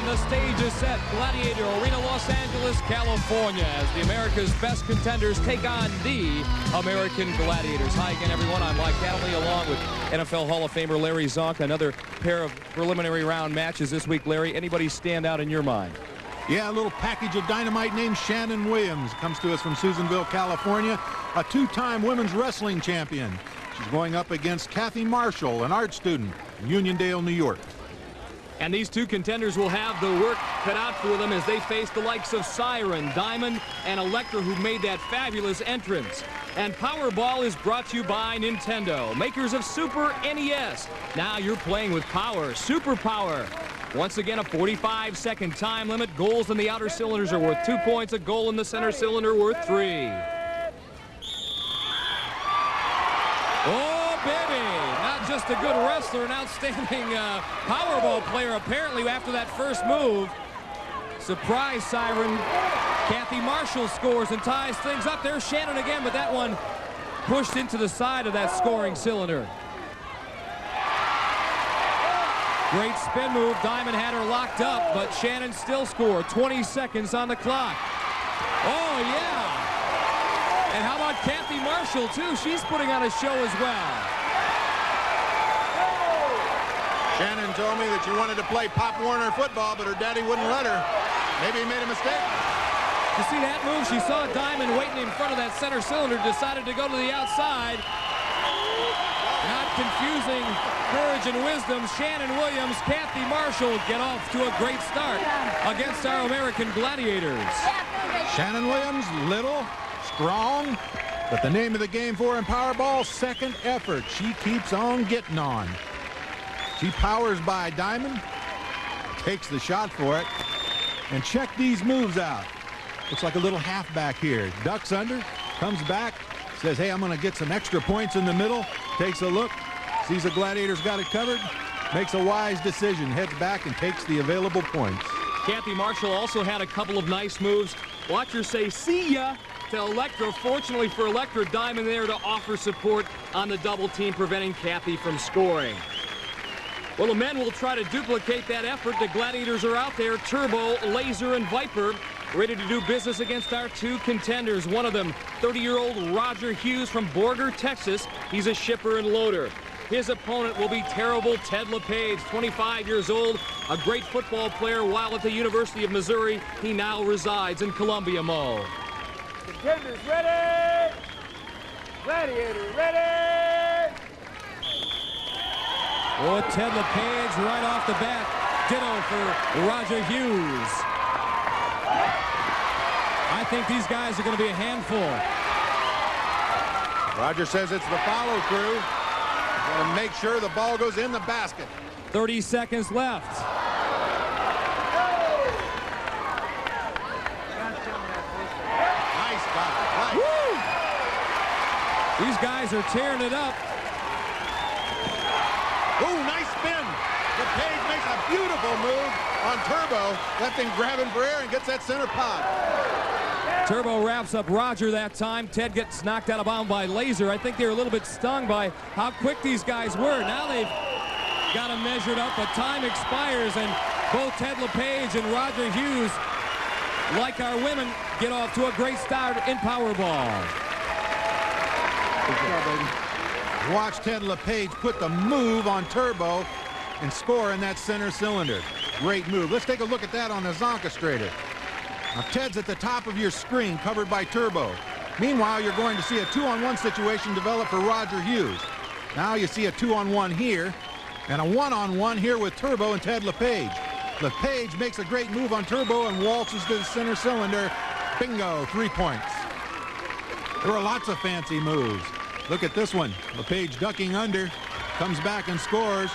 And the stage is set. Gladiator Arena, Los Angeles, California, as the America's Best Contenders take on the American Gladiators. Hi again, everyone. I'm Mike Adley, along with NFL Hall of Famer Larry Zonk. Another pair of preliminary round matches this week. Larry, anybody stand out in your mind? Yeah, a little package of dynamite named Shannon Williams comes to us from Susanville, California, a two-time women's wrestling champion. She's going up against Kathy Marshall, an art student in Uniondale, New York. And these two contenders will have the work cut out for them as they face the likes of Siren, Diamond, and Electra, who made that fabulous entrance. And Powerball is brought to you by Nintendo, makers of Super NES. Now you're playing with power, super power. Once again, a 45-second time limit. Goals in the outer cylinders are worth 2 points. A goal in the center cylinder worth 3. Oh, baby. Not just a good wrestler, an outstanding Powerball player, apparently, after that first move. Surprise siren. Kathy Marshall scores and ties things up. There's Shannon again, but that one pushed into the side of that scoring cylinder. Great spin move. Diamond had her locked up, but Shannon still scored. 20 seconds on the clock. Oh, yeah. And how about Kathy Marshall, too? She's putting on a show as well. Shannon told me that she wanted to play Pop Warner football, but her daddy wouldn't let her. Maybe he made a mistake. You see that move? She saw Diamond waiting in front of that center cylinder, decided to go to the outside. Not confusing courage and wisdom. Shannon Williams, Kathy Marshall get off to a great start against our American Gladiators. Shannon Williams, little, strong, but the name of the game for her in Powerball, second effort. She keeps on getting on. She powers by Diamond, takes the shot for it, and check these moves out. Looks like a little halfback here. Ducks under, comes back, says, hey, I'm going to get some extra points in the middle. Takes a look, sees the Gladiators got it covered, makes a wise decision, heads back and takes the available points. Kathy Marshall also had a couple of nice moves. Watch her say, see ya, to Electra. Fortunately for Electra, Diamond there to offer support on the double team, preventing Kathy from scoring. Well, the men will try to duplicate that effort. The Gladiators are out there, Turbo, Laser, and Viper, ready to do business against our two contenders. One of them, 30-year-old Roger Hughes from Borger, Texas. He's a shipper and loader. His opponent will be terrible Ted LePage, 25 years old, a great football player while at the University of Missouri. He now resides in Columbia, Mo. Contenders ready! Gladiator ready! Oh, Ted LePage right off the bat. Ditto for Roger Hughes. I think these guys are going to be a handful. Roger says it's the follow through. Going to make sure the ball goes in the basket. 30 seconds left. Nice guy. Nice. Woo! These guys are tearing it up. Oh, nice spin. LePage makes a beautiful move on Turbo. Left him grabbing for air and gets that center pod. Turbo wraps up Roger that time. Ted gets knocked out of bounds by Laser. I think they were a little bit stung by how quick these guys were. Now they've got them measured up, but time expires, and both Ted LePage and Roger Hughes, like our women, get off to a great start in Powerball. Watch Ted LePage put the move on Turbo and score in that center cylinder. Great move. Let's take a look at that on the Zonkastrator. Now, Ted's at the top of your screen, covered by Turbo. Meanwhile, you're going to see a 2-on-1 situation develop for Roger Hughes. Now you see a 2-on-1 here, and a 1-on-1 here with Turbo and Ted LePage. LePage makes a great move on Turbo and waltzes to the center cylinder. Bingo, 3 points. There are lots of fancy moves. Look at this one. LePage ducking under, comes back and scores.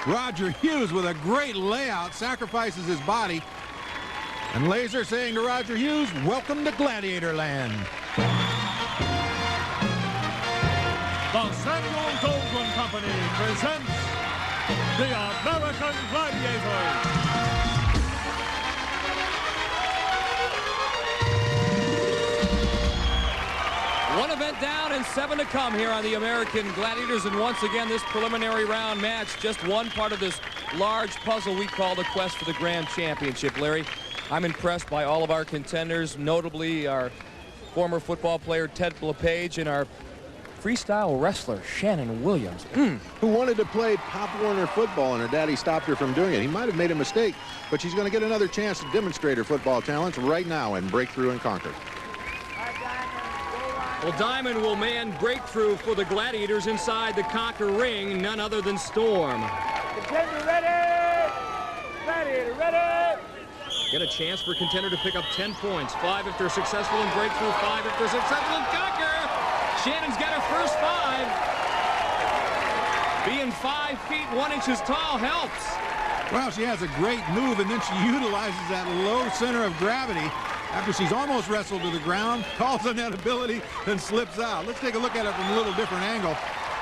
Roger Hughes with a great layout, sacrifices his body. And Laser saying to Roger Hughes, welcome to Gladiator Land. The Samuel Goldwyn Company presents the American Gladiators. One event down and 7 to come here on the American Gladiators. And once again, this preliminary round match, just one part of this large puzzle we call the quest for the grand championship, Larry. I'm impressed by all of our contenders, notably our former football player Ted LePage and our freestyle wrestler Shannon Williams. Who wanted to play Pop Warner football, and her daddy stopped her from doing it. He might have made a mistake, but she's going to get another chance to demonstrate her football talents right now and break through and conquer. Well, Diamond will man breakthrough for the Gladiators inside the Conquer ring, none other than Storm. Contender ready! Gladiator ready! Get a chance for Contender to pick up 10 points. 5 if they're successful in breakthrough, 5 if they're successful in Conquer. Shannon's got her first 5. Being 5 feet 1 inches tall helps. Well, she has a great move, and then she utilizes that low center of gravity after she's almost wrestled to the ground, calls on that ability, then slips out. Let's take a look at it from a little different angle.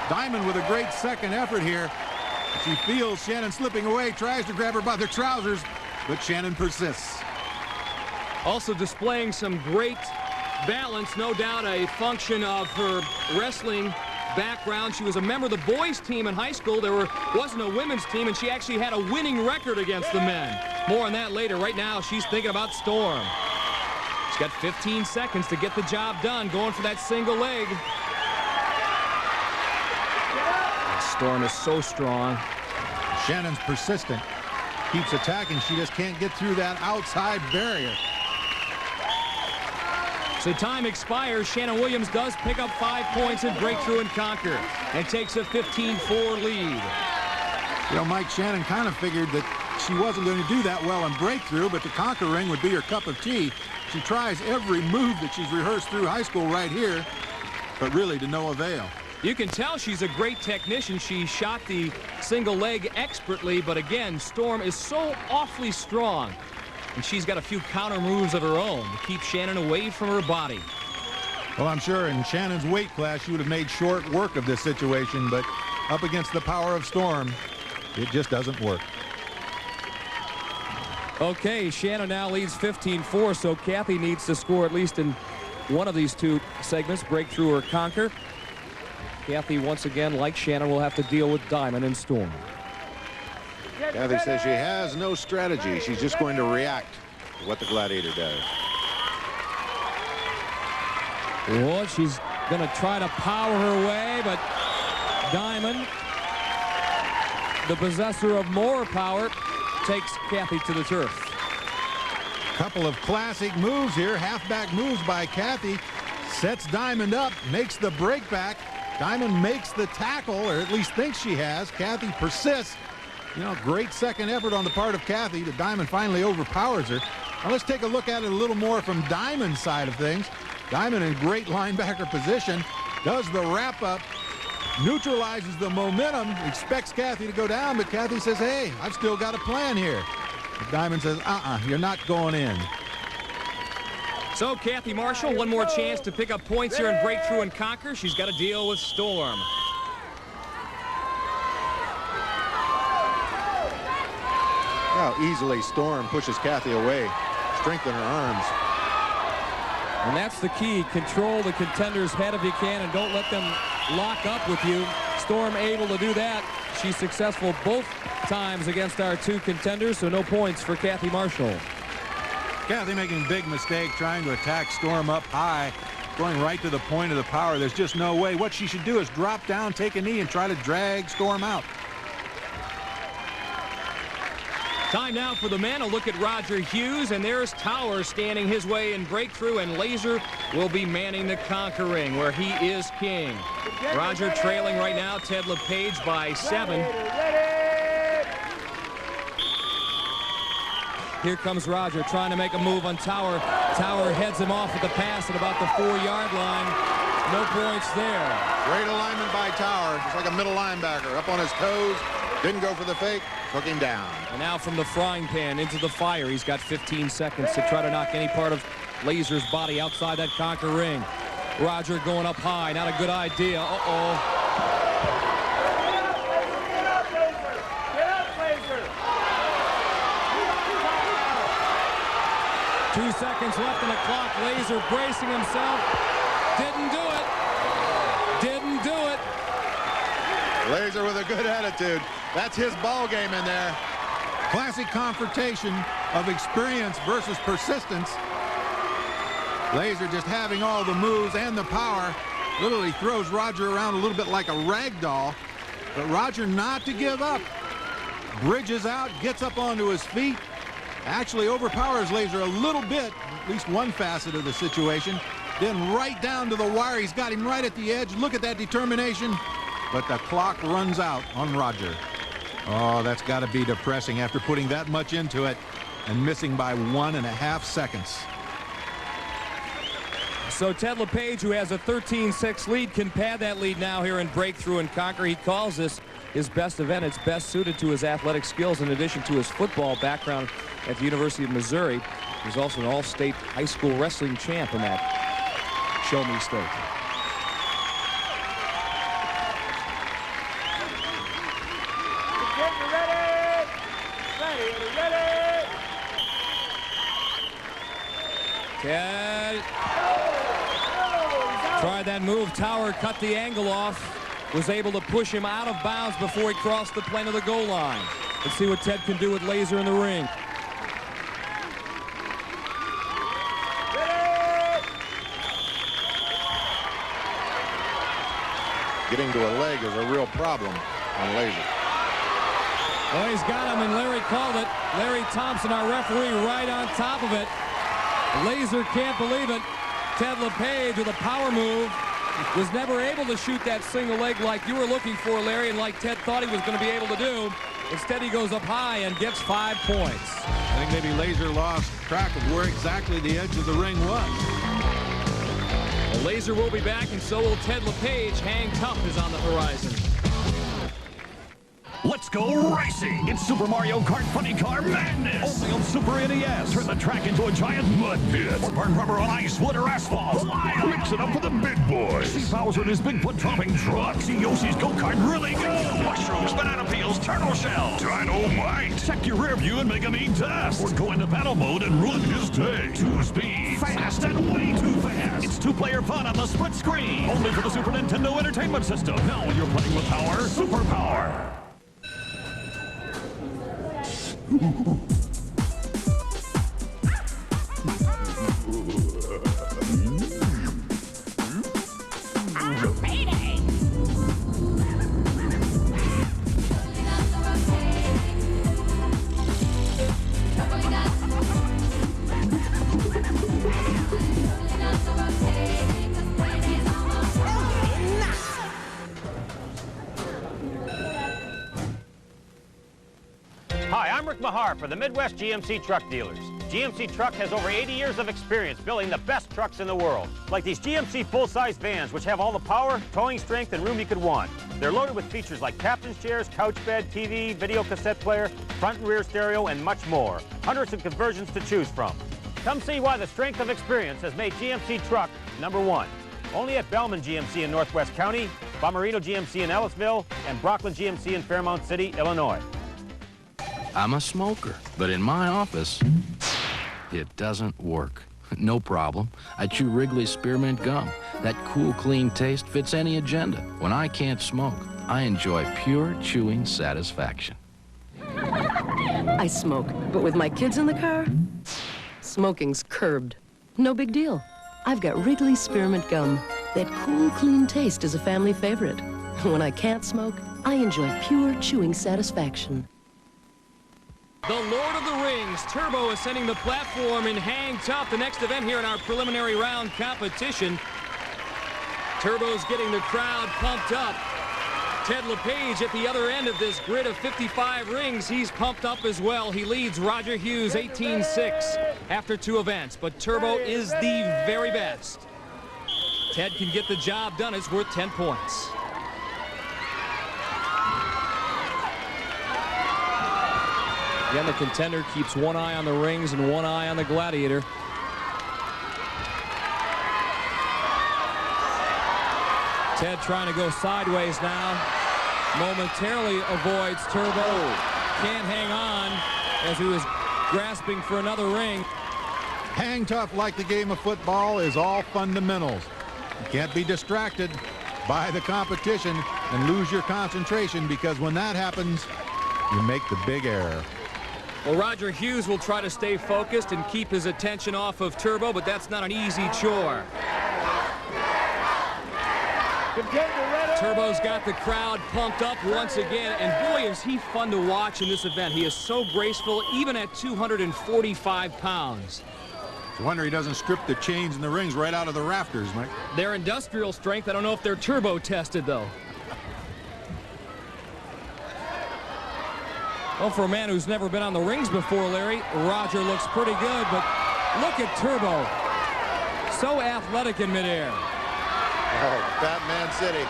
Diamond with a great second effort here. She feels Shannon slipping away, tries to grab her by the trousers, but Shannon persists. Also displaying some great balance, no doubt a function of her wrestling background. She was a member of the boys team in high school. There wasn't a women's team, and she actually had a winning record against the men. More on that later. Right now, she's thinking about Storm. She's got 15 seconds to get the job done, going for that single leg. Storm is so strong. Shannon's persistent. Keeps attacking. She just can't get through that outside barrier. So time expires. Shannon Williams does pick up 5 points in breakthrough and conquer and takes a 15-4 lead. You know, Mike, Shannon kind of figured that she wasn't going to do that well in breakthrough, but the conquer ring would be her cup of tea. She tries every move that she's rehearsed through high school right here, but really to no avail. You can tell she's a great technician. She shot the single leg expertly, but again, Storm is so awfully strong. And she's got a few counter moves of her own to keep Shannon away from her body. Well, I'm sure in Shannon's weight class, she would have made short work of this situation, but up against the power of Storm, it just doesn't work. Okay, Shannon now leads 15-4, so Kathy needs to score at least in one of these two segments, breakthrough or conquer. Kathy, once again, like Shannon, will have to deal with Diamond and Storm. Kathy says she has no strategy. She's just going to react to what the Gladiator does. Well, she's going to try to power her way, but Diamond, the possessor of more power, takes Kathy to the turf. Couple of classic moves here, halfback moves by Kathy. Sets Diamond up, makes the break back. Diamond makes the tackle, or at least thinks she has. Kathy persists. You know, great second effort on the part of Kathy. The Diamond finally overpowers her. Now let's take a look at it a little more from Diamond's side of things. Diamond in great linebacker position, does the wrap up, neutralizes the momentum, expects Kathy to go down, but Kathy says, hey, I've still got a plan here. But Diamond says, you're not going in. So Kathy Marshall, one more chance to pick up points here in breakthrough and conquer. She's got to deal with Storm. How easily Storm pushes Kathy away. Strengthen her arms. And that's the key. Control the contender's head if you can, and don't let them lock up with you. Storm able to do that. She's successful both times against our two contenders, so no points for Kathy Marshall. Kathy making a big mistake trying to attack Storm up high, going right to the point of the power. There's just no way. What she should do is drop down, take a knee, and try to drag Storm out. Time now for the men. A look at Roger Hughes, and there's Tower standing his way in breakthrough, and Laser will be manning the conquer ring where he is king. Roger trailing right now Ted LePage by 7. Here comes Roger trying to make a move on Tower. Tower heads him off at the pass at about the 4-yard line. No points there. Great alignment by Tower, just like a middle linebacker, up on his toes. Didn't go for the fake, took him down. And now from the frying pan into the fire. He's got 15 seconds to try to knock any part of Laser's body outside that conquer ring. Roger going up high, not a good idea. Uh-oh. Get up, Laser! Get up, Laser! 2 seconds left on the clock. Laser bracing himself. Didn't do it. Didn't do it. Laser with a good attitude. That's his ball game in there. Classic confrontation of experience versus persistence. Laser just having all the moves and the power. Literally throws Roger around a little bit like a rag doll. But Roger not to give up. Bridges out, gets up onto his feet. Actually overpowers Laser a little bit, at least one facet of the situation. Then right down to the wire. He's got him right at the edge. Look at that determination. But the clock runs out on Roger. Oh, that's got to be depressing after putting that much into it and missing by 1.5 seconds. So Ted LePage, who has a 13-6 lead, can pad that lead now here in Breakthrough and Conquer. He calls this his best event. It's best suited to his athletic skills in addition to his football background at the University of Missouri. He's also an all-state high school wrestling champ in that Show Me state. Ted tried that move. Tower cut the angle off. Was able to push him out of bounds before he crossed the plane of the goal line. Let's see what Ted can do with Laser in the ring. Getting to a leg is a real problem on Laser. Oh, he's got him, and Larry called it. Larry Thompson, our referee, right on top of it. Laser can't believe it. Ted LePage with a power move. Was never able to shoot that single leg like you were looking for, Larry, and like Ted thought he was going to be able to do. Instead, he goes up high and gets 5 points. I think maybe Laser lost track of where exactly the edge of the ring was. Well, Laser will be back, and so will Ted LePage. Hang Tough is on the horizon. Let's go racing! It's Super Mario Kart Funny Car Madness! Only on Super NES. Turn the track into a giant mud pit. Or burn rubber on ice, wood, or asphalt. Mix it up for the big boys. See Bowser in his Bigfoot dropping truck. See Yoshi's go-kart really go. Mushrooms, banana peels, turtle shells. Dynamite! Check your rear view and make him eat dust. Or go into battle mode and ruin his day. 2 speed. Fast and way too fast. It's 2-player fun on the split screen. Only for the Super Nintendo Entertainment System. Now when you're playing with power, super power. Hi, I'm Rick Mahar for the Midwest GMC Truck Dealers. GMC Truck has over 80 years of experience building the best trucks in the world, like these GMC full-size vans, which have all the power, towing strength, and room you could want. They're loaded with features like captain's chairs, couch bed, TV, video cassette player, front and rear stereo, and much more. Hundreds of conversions to choose from. Come see why the strength of experience has made GMC Truck #1. Only at Bellman GMC in Northwest County, Bomarito GMC in Ellisville, and Brockland GMC in Fairmount City, Illinois. I'm a smoker, but in my office, it doesn't work. No problem. I chew Wrigley's Spearmint Gum. That cool, clean taste fits any agenda. When I can't smoke, I enjoy pure chewing satisfaction. I smoke, but with my kids in the car, smoking's curbed. No big deal. I've got Wrigley's Spearmint Gum. That cool, clean taste is a family favorite. When I can't smoke, I enjoy pure chewing satisfaction. The Lord of the Rings, Turbo, ascending the platform in Hang Tough, the next event here in our preliminary round competition. Turbo's getting the crowd pumped up. Ted LePage at the other end of this grid of 55 rings. He's pumped up as well. He leads Roger Hughes 18-6 after 2 events, but Turbo is the very best. Ted can get the job done. It's worth 10 points. Again, the contender keeps one eye on the rings and one eye on the Gladiator. Ted trying to go sideways now. Momentarily avoids Turbo. Can't hang on as he was grasping for another ring. Hang Tough, like the game of football, is all fundamentals. You can't be distracted. by the competition and lose your concentration, because when that happens, you make the big error. Well, Roger Hughes will try to stay focused and keep his attention off of Turbo, but that's not an easy chore. Turbo's got the crowd pumped up once again, and boy, is he fun to watch in this event. He is so graceful, even at 245 pounds. It's a wonder he doesn't strip the chains and the rings right out of the rafters, Mike. They're industrial strength. I don't know if they're turbo tested, though. Well, for a man who's never been on the rings before, Larry, Roger looks pretty good, but look at Turbo. So athletic in midair. Oh, Batman City.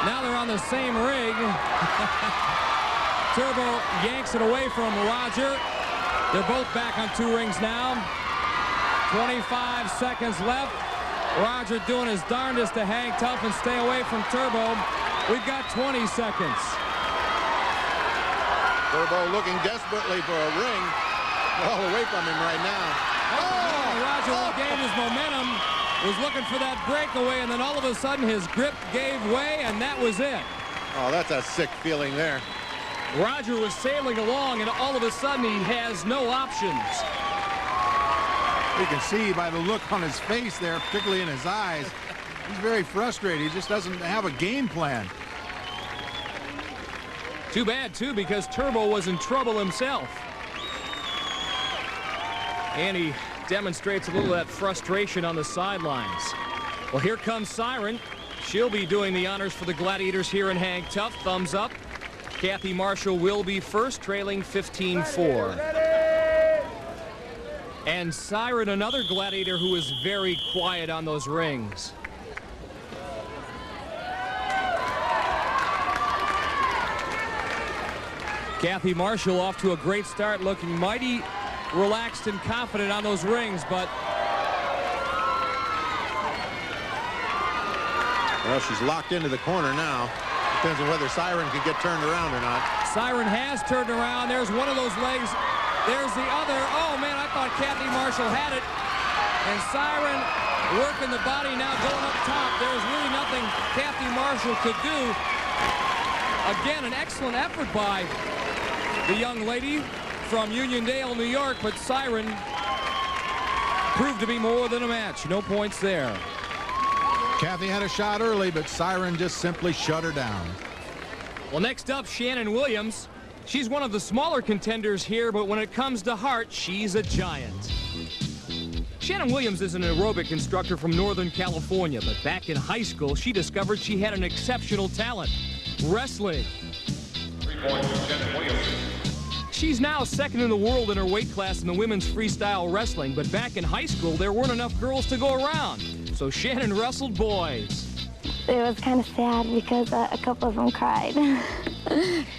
Now they're on the same rig. Turbo yanks it away from Roger. They're both back on 2 rings now. 25 seconds left. Roger doing his darndest to hang tough and stay away from Turbo. We've got 20 seconds. Turbo looking desperately for a ring. All away from him right now. Oh, Roger regained his momentum. Was looking for that breakaway, and then all of a sudden his grip gave way, and that was it. Oh, that's a sick feeling there. Roger was sailing along, and all of a sudden he has no options. You can see by the look on his face there, particularly in his eyes, he's very frustrated. He just doesn't have a game plan. Too bad, too, because Turbo was in trouble himself. And he demonstrates a little of that frustration on the sidelines. Well, here comes Siren. She'll be doing the honors for the Gladiators here in Hang Tough. Thumbs up. Kathy Marshall will be first, trailing 15-4. And Siren, another Gladiator who is very quiet on those rings. Kathy Marshall off to a great start, looking mighty relaxed and confident on those rings, but well, she's locked into the corner now. Depends on whether Siren can get turned around or not. Siren has turned around. There's one of those legs. There's the other. Oh, man, I thought Kathy Marshall had it. And Siren working the body now going up top. There's really nothing Kathy Marshall could do. Again, an excellent effort by the young lady from Uniondale, New York, but Siren proved to be more than a match. No points there. Kathy had a shot early, but Siren just simply shut her down. Well, next up, Shannon Williams. She's one of the smaller contenders here, but when it comes to heart, she's a giant. Shannon Williams is an aerobic instructor from Northern California, but back in high school, she discovered she had an exceptional talent: wrestling. 3 points, Shannon Williams. She's now second in the world in her weight class in the women's freestyle wrestling, but back in high school, there weren't enough girls to go around, so Shannon wrestled boys. It was kind of sad because a couple of them cried.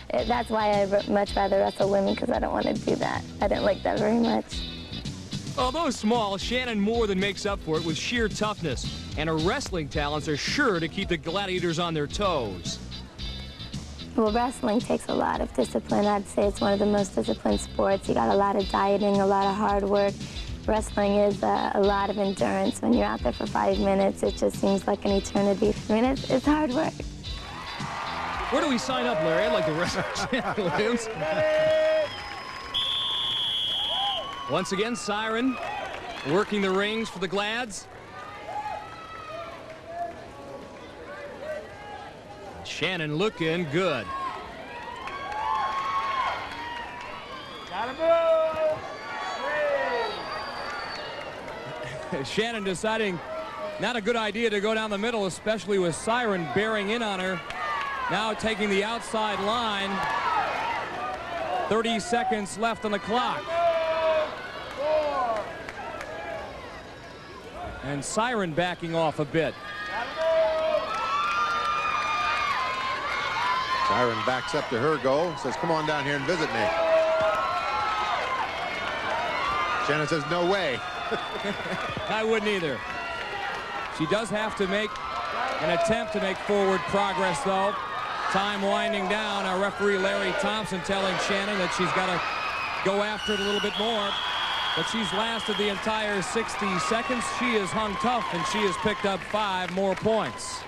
That's why I'd much rather wrestle women, because I don't want to do that. I didn't like that very much. Although small, Shannon more than makes up for it with sheer toughness, and her wrestling talents are sure to keep the Gladiators on their toes. Well, wrestling takes a lot of discipline. I'd say it's one of the most disciplined sports. You got a lot of dieting, a lot of hard work. Wrestling is a lot of endurance. When you're out there for 5 minutes, it just seems like an eternity. I mean, it's hard work. Where do we sign up, Larry? I'd like to wrestle Shannon Williams. Once again, Siren working the rings for the Glads. Shannon looking good. Gotta move. Shannon deciding not a good idea to go down the middle, especially with Siren bearing in on her. Now taking the outside line. 30 seconds left on the clock. And Siren backing off a bit. Siren backs up to her goal, says, come on down here and visit me. Shannon says, no way. I wouldn't either. She does have to make an attempt to make forward progress, though. Time winding down. Our referee, Larry Thompson, telling Shannon that she's got to go after it a little bit more. But she's lasted the entire 60 seconds. She has hung tough, and she has picked up 5 more points.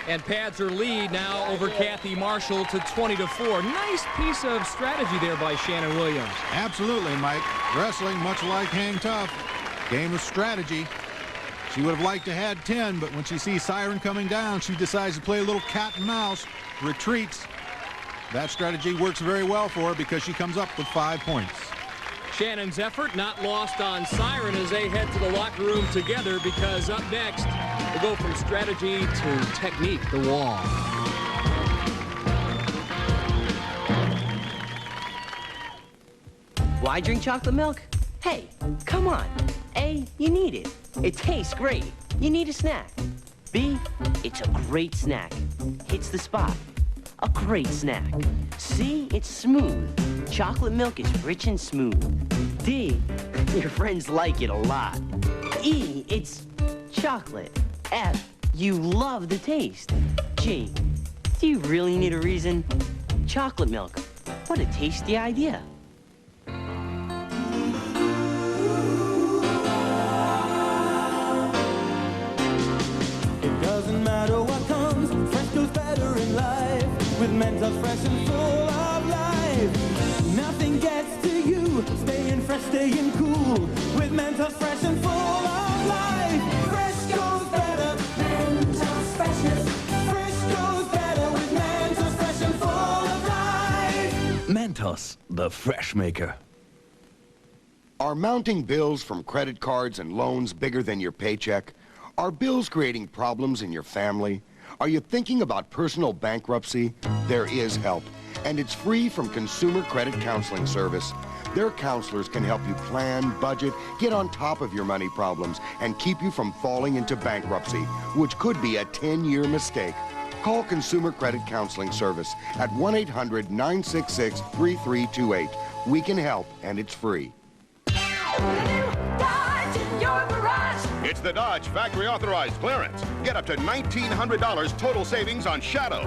and pads her lead now over Kathy Marshall to 20-4. Nice piece of strategy there by Shannon Williams. Absolutely, Mike. Wrestling, much like hang tough. Game of strategy. She would have liked to had 10, but when she sees Siren coming down, she decides to play a little cat and mouse, retreats. That strategy works very well for her because she comes up with 5 points. Shannon's effort not lost on Siren as they head to the locker room together, because up next, we'll go from strategy to technique, the wall. Why drink chocolate milk? Hey, come on. A, you need it. It tastes great. You need a snack. B, it's a great snack. Hits the spot. A great snack. C, it's smooth. Chocolate milk is rich and smooth. D, your friends like it a lot. E, it's chocolate. F, you love the taste. G, do you really need a reason? Chocolate milk. What a tasty idea. It doesn't matter what comes, fresh goes better in life. With Mentos fresh and full of life. Nothing gets to you, staying fresh, staying cool. With Mentos fresh and full of life. Fresh goes better, Mentos freshness. Fresh goes better with Mentos fresh and full of life. Mentos, the fresh maker. Are mounting bills from credit cards and loans bigger than your paycheck? Are bills creating problems in your family? Are you thinking about personal bankruptcy? There is help, and it's free from Consumer Credit Counseling Service. Their counselors can help you plan, budget, get on top of your money problems, and keep you from falling into bankruptcy, which could be a 10-year mistake. Call Consumer Credit Counseling Service at 1-800-966-3328. We can help, and it's free. It's the Dodge Factory Authorized Clearance. Get up to $1,900 total savings on Shadow.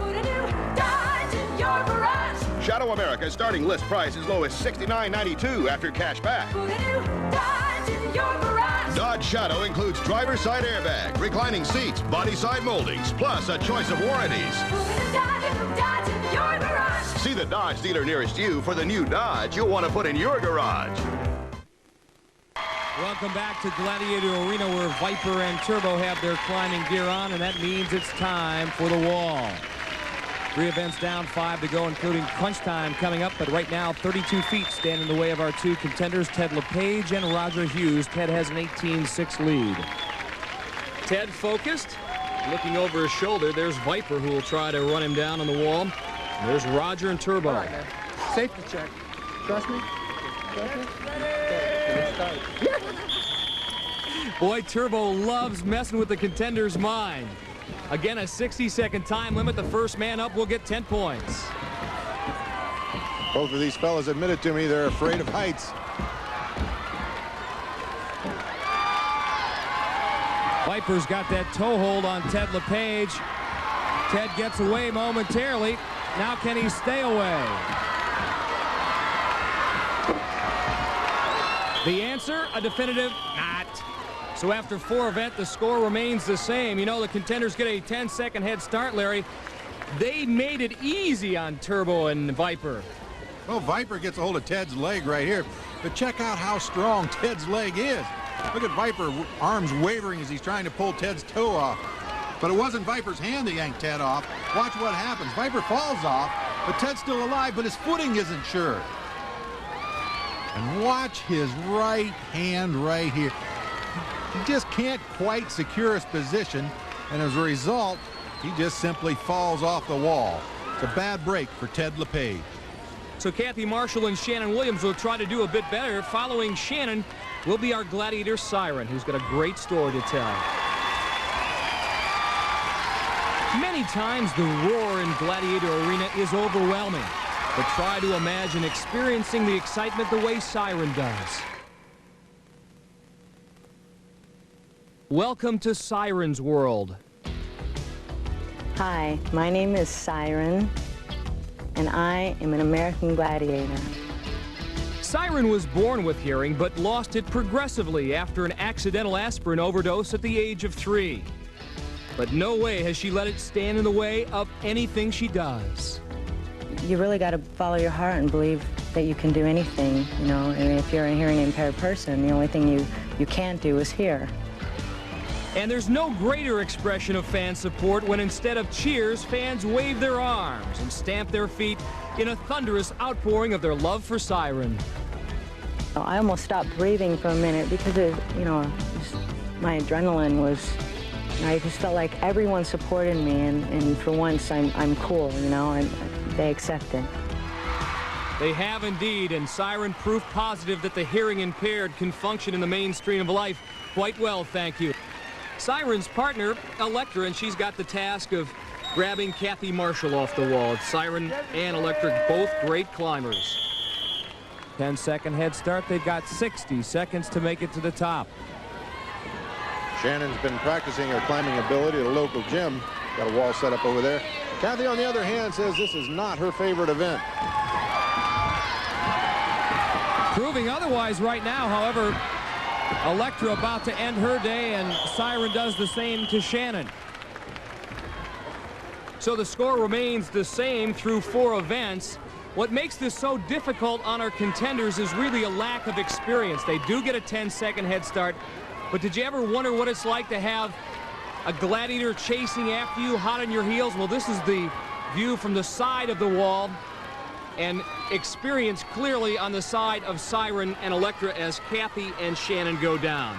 Shadow America's starting list price as low as $69.92 after cash back. Dodge Shadow includes driver's side airbag, reclining seats, body side moldings, plus a choice of warranties. See the Dodge dealer nearest you for the new Dodge you'll want to put in your garage. Welcome back to Gladiator Arena, where Viper and Turbo have their climbing gear on, and that means it's time for the wall. 3 events down, 5 to go, including crunch time coming up, but right now 32 feet stand in the way of our 2 contenders, Ted LePage and Roger Hughes. Ted has an 18-6 lead. Ted focused, looking over his shoulder. There's Viper, who will try to run him down on the wall. And there's Roger and Turbo. Right, safety check. Trust me? Trust me? Boy, Turbo loves messing with the contender's mind. Again, a 60-second time limit. The first man up will get 10 points. Both of these fellas admitted to me they're afraid of heights. Viper's got that toe hold on Ted LePage. Ted gets away momentarily. Now can he stay away? The answer, a definitive not. So after 4 events, the score remains the same. You know, the contenders get a 10-second head start, Larry. They made it easy on Turbo and Viper. Well, Viper gets a hold of Ted's leg right here. But check out how strong Ted's leg is. Look at Viper, arms wavering as he's trying to pull Ted's toe off. But it wasn't Viper's hand that yanked Ted off. Watch what happens. Viper falls off, but Ted's still alive, but his footing isn't sure. And watch his right hand right here. He just can't quite secure his position, and as a result, he just simply falls off the wall. It's a bad break for Ted LePage. So Kathy Marshall and Shannon Williams will try to do a bit better. Following Shannon will be our Gladiator Siren, who's got a great story to tell. Many times the roar in Gladiator Arena is overwhelming, but try to imagine experiencing the excitement the way Siren does. Welcome to Siren's world. Hi, my name is Siren, and I am an American gladiator. Siren was born with hearing, but lost it progressively after an accidental aspirin overdose at the age of 3. But no way has she let it stand in the way of anything she does. You really got to follow your heart and believe that you can do anything, you know. And if you're a hearing impaired person, the only thing you can't do is hear. And there's no greater expression of fan support when instead of cheers, fans wave their arms and stamp their feet in a thunderous outpouring of their love for Siren. I almost stopped breathing for a minute because my adrenaline was, I just felt like everyone supported me, and for once I'm cool, you know, and they accept it. They have indeed, and Siren proof positive that the hearing impaired can function in the mainstream of life quite well, thank you. Siren's partner, Electra, and she's got the task of grabbing Kathy Marshall off the wall. Siren and Electra, both great climbers. 10-second head start. They've got 60 seconds to make it to the top. Shannon's been practicing her climbing ability at a local gym. Got a wall set up over there. Kathy, on the other hand, says this is not her favorite event. Proving otherwise right now, however, Electra about to end her day, and Siren does the same to Shannon. So the score remains the same through 4 events. What makes this so difficult on our contenders is really a lack of experience. They do get a 10-second head start, but did you ever wonder what it's like to have a gladiator chasing after you hot on your heels? Well, this is the view from the side of the wall, and experience clearly on the side of Siren and Electra as Kathy and Shannon go down.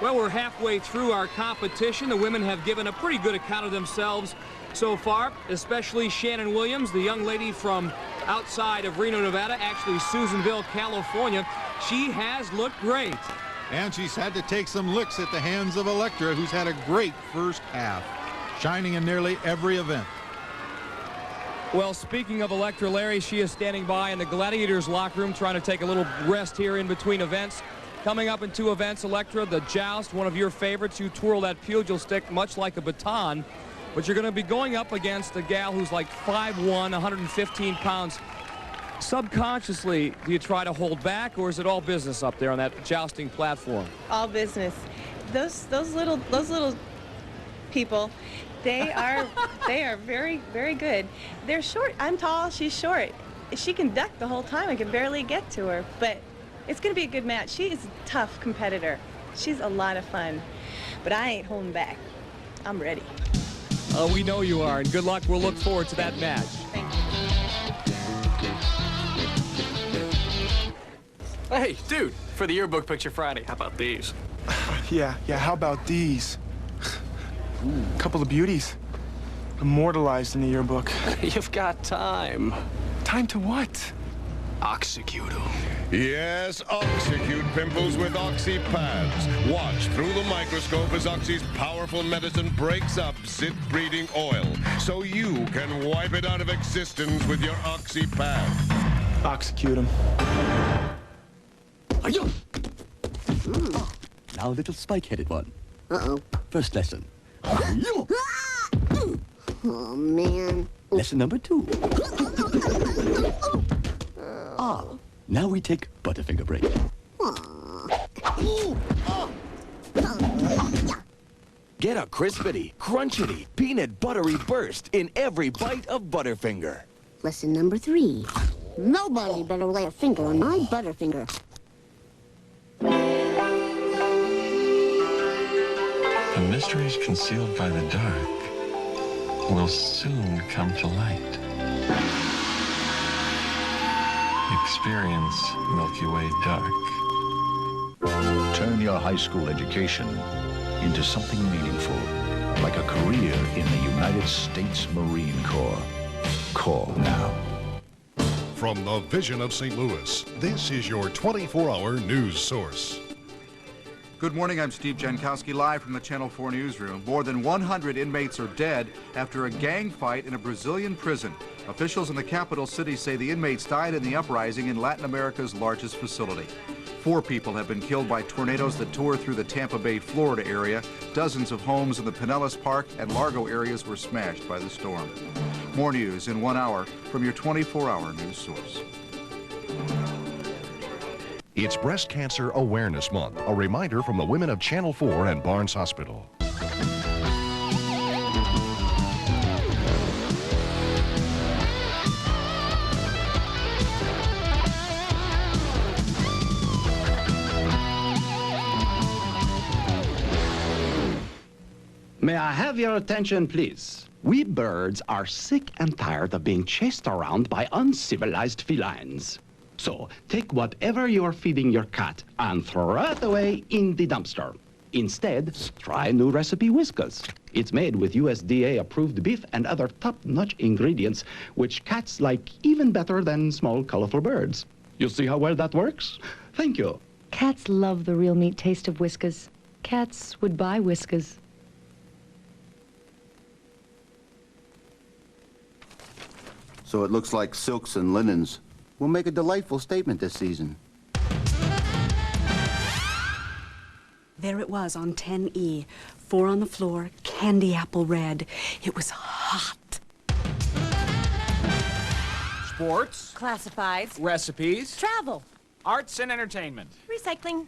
Well, we're halfway through our competition. The women have given a pretty good account of themselves so far, especially Shannon Williams, the young lady from outside of Reno, Nevada, actually Susanville, California. She has looked great. And she's had to take some licks at the hands of Electra, who's had a great first half, shining in nearly every event. Well, speaking of Electra, Larry, she is standing by in the Gladiators locker room trying to take a little rest here in between events. Coming up in 2 events, Electra, the joust, one of your favorites. You twirl that pugil stick much like a baton, but you're going to be going up against a gal who's like 5'1", 115 pounds. Subconsciously, do you try to hold back, or is it all business up there on that jousting platform? All business. Those little people, they are very, very good. They're short. I'm tall. She's short. She can duck the whole time. I can barely get to her. But it's going to be a good match. She is a tough competitor. She's a lot of fun. But I ain't holding back. I'm ready. We know you are, and good luck. We'll look forward to that match. Thank you. Hey, dude, for the yearbook picture Friday, how about these? Yeah, how about these? Couple of beauties. Immortalized in the yearbook. You've got time. Time to what? Oxecute 'em. Yes, Oxecute pimples with Oxy pads. Watch through the microscope as Oxy's powerful medicine breaks up zit-breeding oil, so you can wipe it out of existence with your Oxy pad. Oxecute 'em. Now, little spike-headed one. Uh-oh. First lesson. Oh, man. Lesson number 2. Now we take Butterfinger break. Get a crispity, crunchity, peanut buttery burst in every bite of Butterfinger. Lesson number 3. Nobody better lay a finger on my Butterfinger. The mysteries concealed by the dark will soon come to light. Experience Milky Way Dark. Turn your high school education into something meaningful, like a career in the United States Marine Corps. Call now. From the Vision of St. Louis, this is your 24-hour news source. Good morning, I'm Steve Jankowski, live from the Channel 4 newsroom. More than 100 inmates are dead after a gang fight in a Brazilian prison. Officials in the capital city say the inmates died in the uprising in Latin America's largest facility. 4 people have been killed by tornadoes that tore through the Tampa Bay, Florida area. Dozens of homes in the Pinellas Park and Largo areas were smashed by the storm. More news in 1 hour from your 24-hour news source. It's Breast Cancer Awareness Month, a reminder from the women of Channel 4 and Barnes Hospital. May I have your attention, please? We birds are sick and tired of being chased around by uncivilized felines. So, take whatever you're feeding your cat and throw it away in the dumpster. Instead, try new recipe Whiskas. It's made with USDA-approved beef and other top-notch ingredients, which cats like even better than small, colorful birds. You see how well that works? Thank you. Cats love the real meat taste of Whiskas. Cats would buy Whiskas. So it looks like silks and linens will make a delightful statement this season. There it was on 10E. 4 on the floor, candy apple red. It was hot. Sports. Classifieds. Recipes. Travel. Arts and entertainment. Recycling.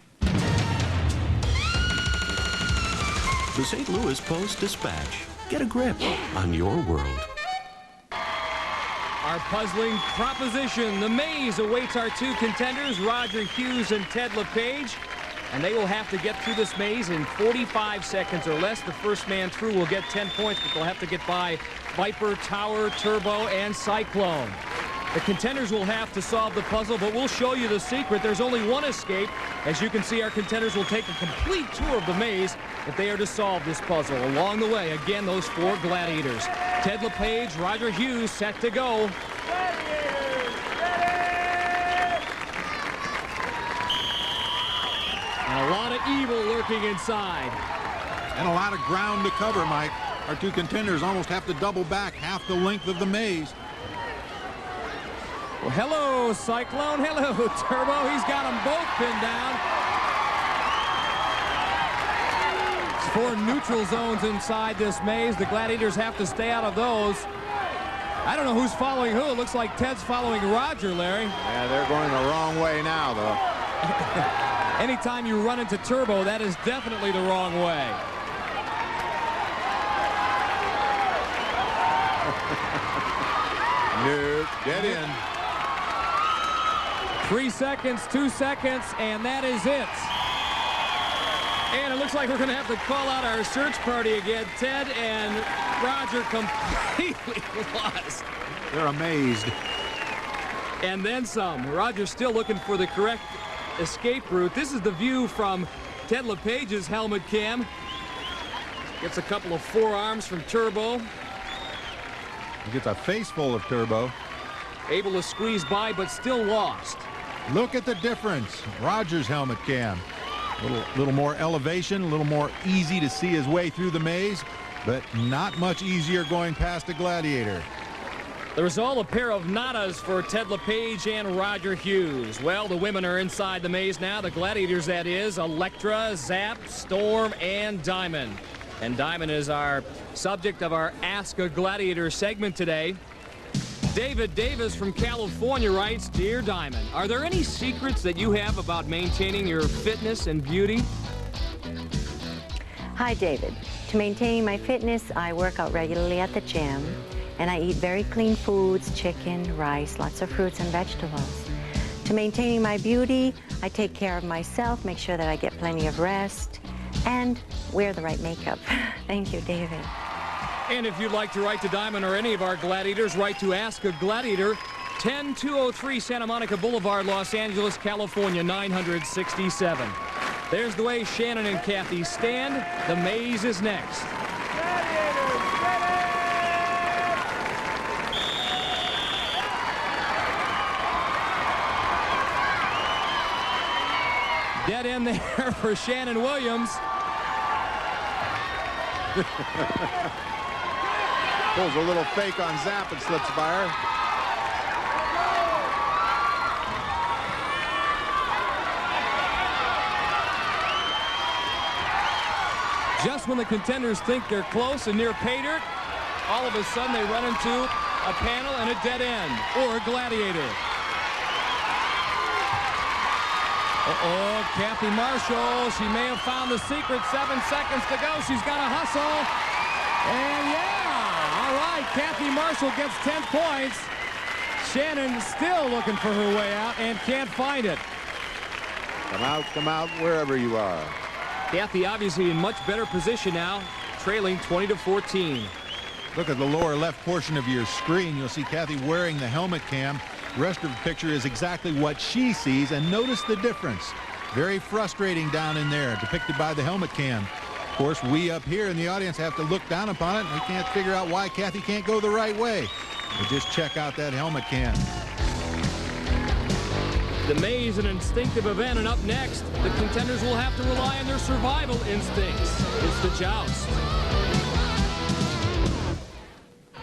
The St. Louis Post-Dispatch. Get a grip on your world. Our puzzling proposition. The maze awaits our two contenders, Roger Hughes and Ted LePage. And they will have to get through this maze in 45 seconds or less. The first man through will get 10 points, but they'll have to get by Viper, Tower, Turbo, and Cyclone. The contenders will have to solve the puzzle, but we'll show you the secret. There's only one escape. As you can see, our contenders will take a complete tour of the maze if they are to solve this puzzle. Along the way, again, those 4 gladiators. Ted LePage, Roger Hughes, set to go. And a lot of evil lurking inside. And a lot of ground to cover, Mike. Our two contenders almost have to double back half the length of the maze. Well, hello, Cyclone. Hello, Turbo. He's got them both pinned down. It's 4 neutral zones inside this maze. The Gladiators have to stay out of those. I don't know who's following who. It looks like Ted's following Roger, Larry. Yeah, they're going the wrong way now, though. Anytime you run into Turbo, that is definitely the wrong way. Nope, dead end. 3 seconds, 2 seconds, and that is it. And it looks like we're going to have to call out our search party again. Ted and Roger completely lost. They're amazed. And then some. Roger's still looking for the correct escape route. This is the view from Ted LePage's helmet cam. Gets a couple of forearms from Turbo. He gets a face full of Turbo. Able to squeeze by, but still lost. Look at the difference. Roger's helmet cam. Little more elevation, a little more easy to see his way through the maze, but not much easier going past a gladiator. The result, a pair of nadas for Ted LePage and Roger Hughes. Well, the women are inside the maze now. The gladiators, that is, Electra, Zap, Storm, and Diamond. And Diamond is our subject of our Ask a Gladiator segment today. David Davis from California writes, Dear Diamond, are there any secrets that you have about maintaining your fitness and beauty? Hi, David. To maintain my fitness, I work out regularly at the gym, and I eat very clean foods, chicken, rice, lots of fruits and vegetables. To maintaining my beauty, I take care of myself, make sure that I get plenty of rest, and wear the right makeup. Thank you, David. And if you'd like to write to Diamond or any of our gladiators, write to Ask a Gladiator, 10203 Santa Monica Boulevard, Los Angeles, California, 967. There's the way Shannon and Kathy stand. The maze is next. Dead end there for Shannon Williams. Pulls a little fake on Zap and slips by her. Just when the contenders think they're close and near pay dirt, all of a sudden they run into a panel and a dead end, or a gladiator. Uh-oh, Kathy Marshall, she may have found the secret. 7 seconds to go. She's got to hustle. And yeah, all right, Kathy Marshall gets 10 points. Shannon still looking for her way out and can't find it. Come out, wherever you are. Kathy obviously in much better position now. trailing 20-14. Look at the lower left portion of your screen. You'll see Kathy wearing the helmet cam. The rest of the picture is exactly what she sees, and notice the difference. Very frustrating down in there, depicted by the helmet cam. Of course, we up here in the audience have to look down upon it, and we can't figure out why Kathy can't go the right way. But just check out that helmet cam. The maze, an instinctive event, and up next, the contenders will have to rely on their survival instincts. It's the joust.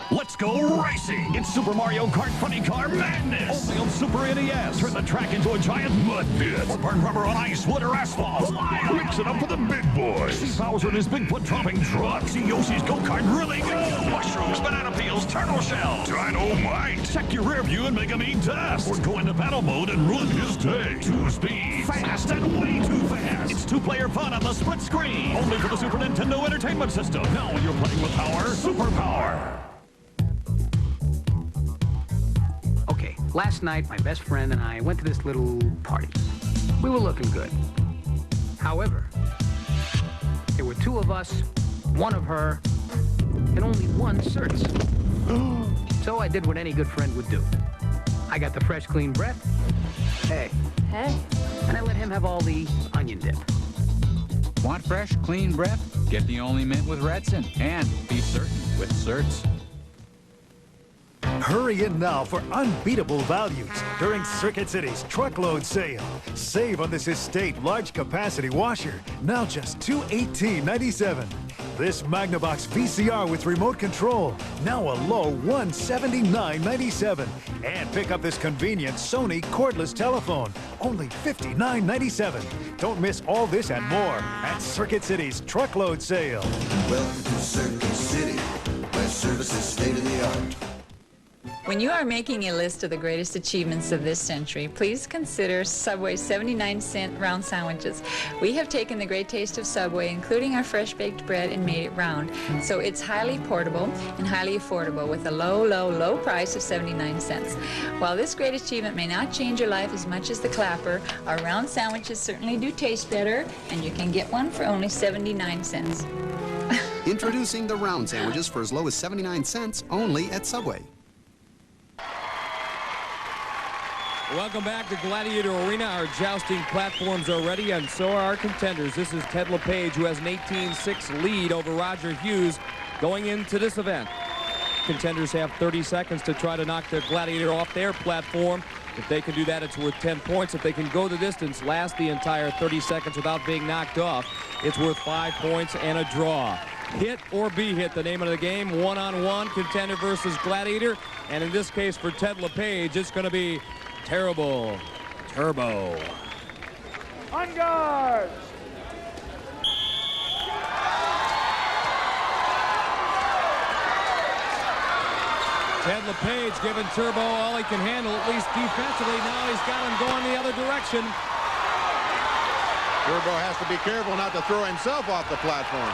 Let's go racing! It's Super Mario Kart Funny Car Madness! Only on Super NES. Turn the track into a giant mud pit. Or burn rubber on ice, wood, or asphalt. Mix it up for the big boys. See Bowser in his big foot-dropping truck. See Yoshi's go-kart really go. Mushrooms, banana peels, turtle shells. Dynamite! Check your rear view and make him eat dust. Or go into battle mode and ruin his day. 2 speeds. Fast and way too fast. It's 2-player fun on the split screen. Only for the Super Nintendo Entertainment System. Now when you're playing with power, superpower. Okay, last night my best friend and I went to this little party. We were looking good. However, there were 2 of us, 1 of her, and only 1 certs. So I did what any good friend would do. I got the fresh, clean breath. Hey. Hey. And I let him have all the onion dip. Want fresh, clean breath? Get the only mint with Redson. And be certain with certs. Hurry in now for unbeatable values during Circuit City's truckload sale. Save on this Estate large capacity washer, now just $218.97. This Magnavox VCR with remote control, now a low $179.97. And pick up this convenient Sony cordless telephone, only $59.97. Don't miss all this and more at Circuit City's truckload sale. Welcome to Circuit City, where service is state-of-the-art. When you are making a list of the greatest achievements of this century, please consider Subway's 79-cent round sandwiches. We have taken the great taste of Subway, including our fresh baked bread, and made it round. So it's highly portable and highly affordable with a low, low, low price of 79 cents. While this great achievement may not change your life as much as the clapper, our round sandwiches certainly do taste better, and you can get one for only 79 cents. Introducing the round sandwiches for as low as 79 cents only at Subway. Welcome back to Gladiator Arena. Our jousting platforms are ready, and so are our contenders. This is Ted LePage, who has an 18-6 lead over Roger Hughes going into this event. Contenders have 30 seconds to try to knock their Gladiator off their platform. If they can do that, it's worth 10 points. If they can go the distance, last the entire 30 seconds without being knocked off, it's worth 5 points and a draw. Hit or be hit, the name of the game. One-on-one, contender versus Gladiator. And in this case, for Ted LePage, it's going to be Terrible Turbo. On guard! Ted LePage giving Turbo all he can handle, at least defensively. Now he's got him going the other direction. Turbo has to be careful not to throw himself off the platform.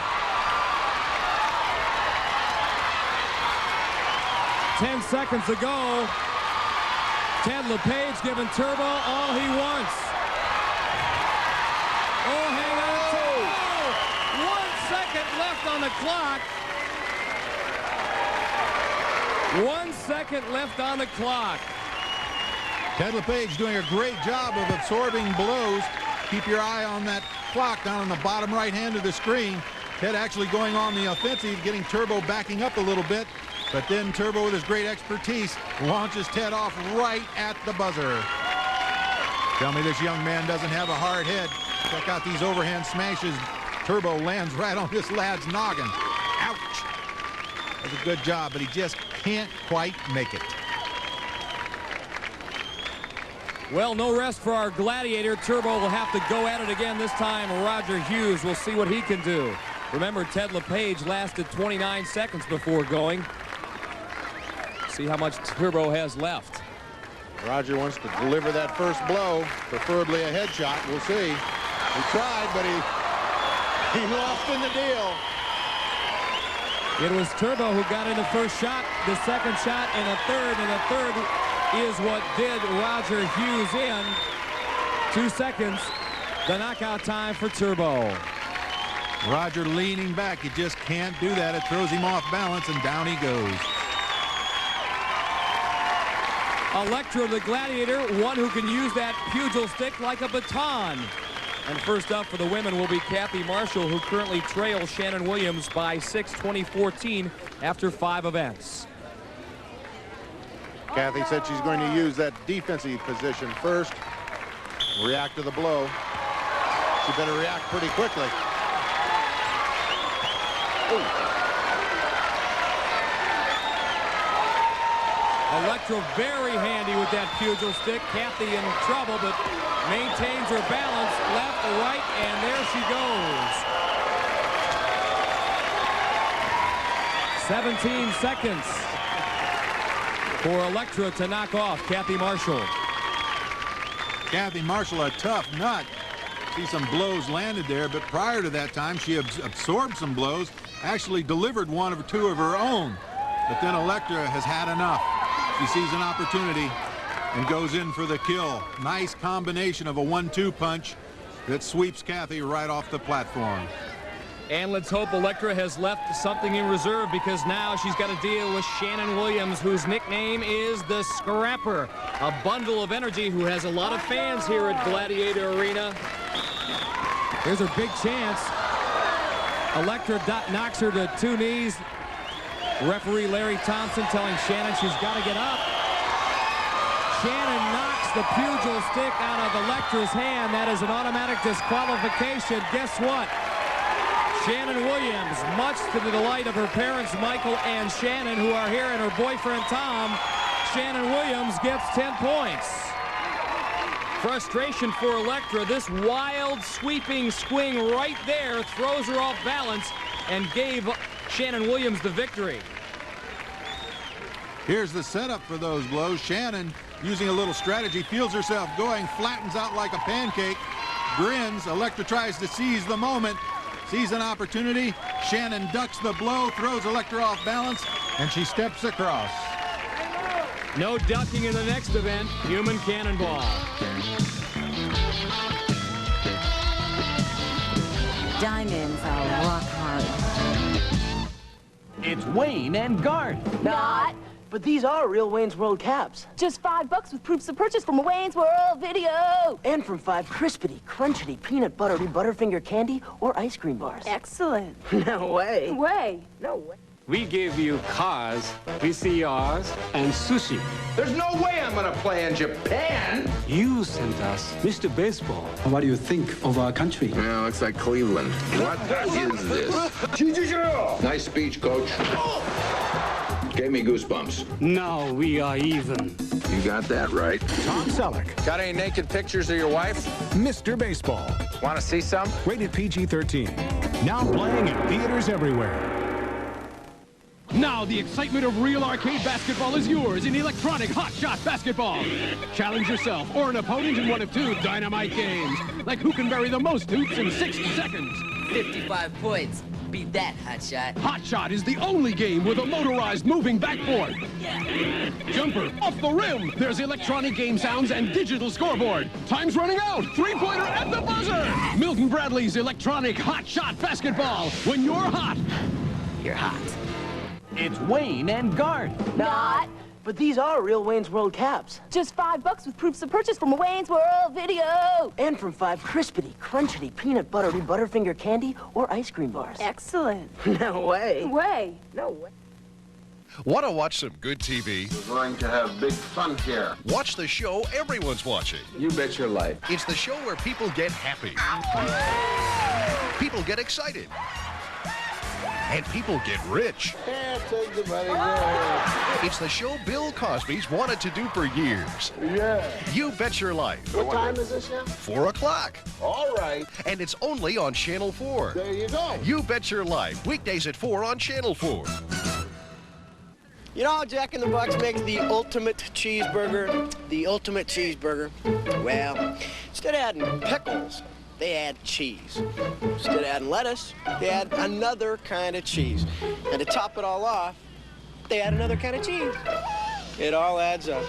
10 seconds to go. Ted LePage giving Turbo all he wants. Oh, hang on. 1 second left on the clock. 1 second left on the clock. Ted LePage doing a great job of absorbing blows. Keep your eye on that clock down on the bottom right hand of the screen. Ted actually going on the offensive, getting Turbo backing up a little bit. But then Turbo, with his great expertise, launches Ted off right at the buzzer. Tell me this young man doesn't have a hard head. Check out these overhand smashes. Turbo lands right on this lad's noggin. Ouch. Does a good job, but he just can't quite make it. Well, no rest for our Gladiator. Turbo will have to go at it again. This time, Roger Hughes will see what he can do. Remember, Ted LePage lasted 29 seconds before going. See how much Turbo has left. Roger wants to deliver that first blow, preferably a headshot. We'll see. He tried, but he lost in the deal. It was Turbo who got in the first shot, the second shot, and the third is what did Roger Hughes in. 2 seconds, the knockout time for Turbo. Roger leaning back. He just can't do that. It throws him off balance, and down he goes. Electra, the Gladiator, one who can use that pugil stick like a baton. And first up for the women will be Kathy Marshall, who currently trails Shannon Williams by 6:20-14 after 5 events. Kathy said she's going to use that defensive position first, react to the blow. She better react pretty quickly. Electra very handy with that pugil stick. Kathy in trouble, but maintains her balance left to right, and there she goes. 17 seconds for Electra to knock off Kathy Marshall. Kathy Marshall, a tough nut. See some blows landed there, but prior to that time, she absorbed some blows, actually delivered 1 or 2 of her own. But then Electra has had enough. She sees an opportunity and goes in for the kill. Nice combination of a 1-2 punch that sweeps Kathy right off the platform. And let's hope Electra has left something in reserve, because now she's got to deal with Shannon Williams, whose nickname is the Scrapper. A bundle of energy who has a lot of fans here at Gladiator Arena. Here's her big chance. Electra knocks her to 2 knees. Referee Larry Thompson telling Shannon she's got to get up. Shannon knocks the pugil stick out of Electra's hand. That is an automatic disqualification. Guess what? Shannon Williams, much to the delight of her parents, Michael and Shannon, who are here, and her boyfriend, Tom, Shannon Williams gets 10 points. Frustration for Electra. This wild, sweeping swing right there throws her off balance and gave Shannon Williams the victory. Here's the setup for those blows. Shannon, using a little strategy, feels herself going, flattens out like a pancake, grins. Electra tries to seize the moment, sees an opportunity. Shannon ducks the blow, throws Electra off balance, and she steps across. No ducking in the next event, human cannonball. Diamonds are rock hard. It's Wayne and Garth. Not. But these are real Wayne's World caps. Just $5 with proofs of purchase from a Wayne's World video. And from 5 crispity, crunchity, peanut buttery Butterfinger candy or ice cream bars. Excellent. No way. No way. We give you cars, VCRs, and sushi. There's no way I'm gonna play in Japan. You sent us Mr. Baseball. What do you think of our country? Yeah, looks like Cleveland. What is this? Nice speech, Coach. Gave me goosebumps. Now we are even. You got that right. Tom Selleck. Got any naked pictures of your wife? Mr. Baseball. Want to see some? Rated PG-13. Now playing in theaters everywhere. Now the excitement of real arcade basketball is yours in electronic Hot Shot Basketball. Challenge yourself or an opponent in one of 2 dynamite games, like who can bury the most hoops in 60 seconds. 55 points. Beat that, Hot Shot. Hot Shot is the only game with a motorized moving backboard. Jumper, off the rim. There's electronic game sounds and digital scoreboard. Time's running out. 3-pointer at the buzzer. Milton Bradley's electronic Hot Shot Basketball. When you're hot, you're hot. It's Wayne and Garth. Not. But these are real Wayne's World caps. Just $5 with proofs of purchase from a Wayne's World video. And from 5 crispity, crunchity, peanut buttery Butterfinger candy or ice cream bars. Excellent. No way. No way. Want to watch some good TV? We're going to have big fun here. Watch the show everyone's watching. You bet your life. It's the show where people get happy. People get excited. And people get rich. Yeah, take the money, go. It's the show Bill Cosby's wanted to do for years. Yeah. You Bet Your Life. What time is this now? 4 o'clock. All right. And it's only on Channel 4. There you go. You Bet Your Life. Weekdays at 4 on Channel 4. You know how Jack in the Box makes the ultimate cheeseburger? The ultimate cheeseburger? Well, instead of adding pickles, they add cheese. Instead of adding lettuce, they add another kind of cheese. And to top it all off, they add another kind of cheese. It all adds up.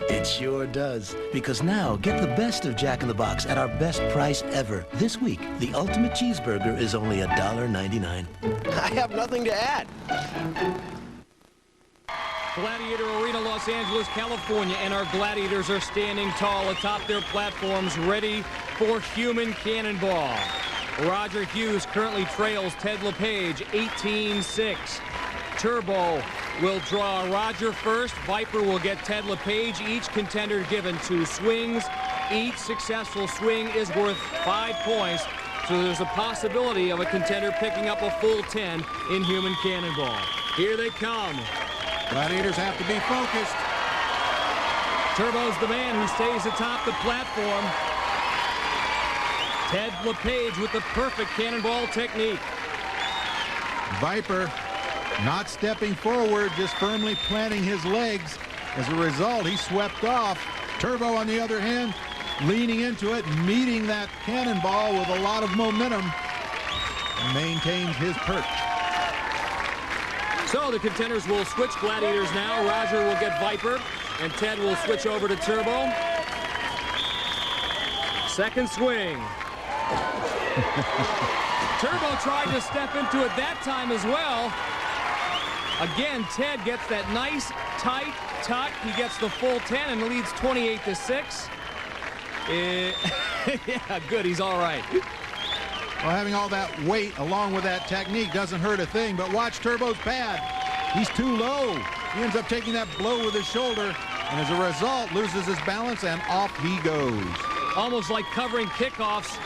It sure does. Because now, get the best of Jack in the Box at our best price ever. This week, the ultimate cheeseburger is only $1.99. I have nothing to add. Gladiator Arena, Los Angeles, California, and our Gladiators are standing tall atop their platforms, ready for human cannonball. Roger Hughes currently trails Ted LePage 18-6. Turbo will draw Roger first. Viper will get Ted LePage. Each contender given 2 swings. Each successful swing is worth 5 points. So there's a possibility of a contender picking up a full 10 in human cannonball. Here they come. Gladiators have to be focused. Turbo's the man who stays atop the platform. Ted LePage with the perfect cannonball technique. Viper not stepping forward, just firmly planting his legs. As a result, he swept off. Turbo, on the other hand, leaning into it, meeting that cannonball with a lot of momentum, and maintains his perch. So the contenders will switch Gladiators now. Roger will get Viper, and Ted will switch over to Turbo. Second swing. Turbo tried to step into it that time as well. Again, Ted gets that nice, tight tuck. He gets the full 10 and leads 28-6. Yeah, good. He's all right. Well, having all that weight along with that technique doesn't hurt a thing, but watch Turbo's pad. He's too low. He ends up taking that blow with his shoulder, and as a result, loses his balance, and off he goes. Almost like covering kickoffs.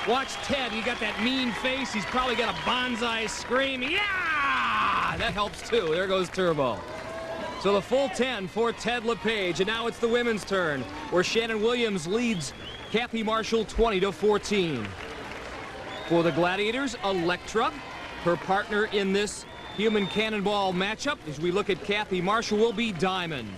Watch Ted. He got that mean face. He's probably got a bonsai scream. Yeah! That helps, too. There goes Turbo. So the full 10 for Ted LePage, and now it's the women's turn, where Shannon Williams leads Kathy Marshall 20-14. For the Gladiators, Electra, her partner in this human cannonball matchup, as we look at Kathy Marshall, will be Diamond.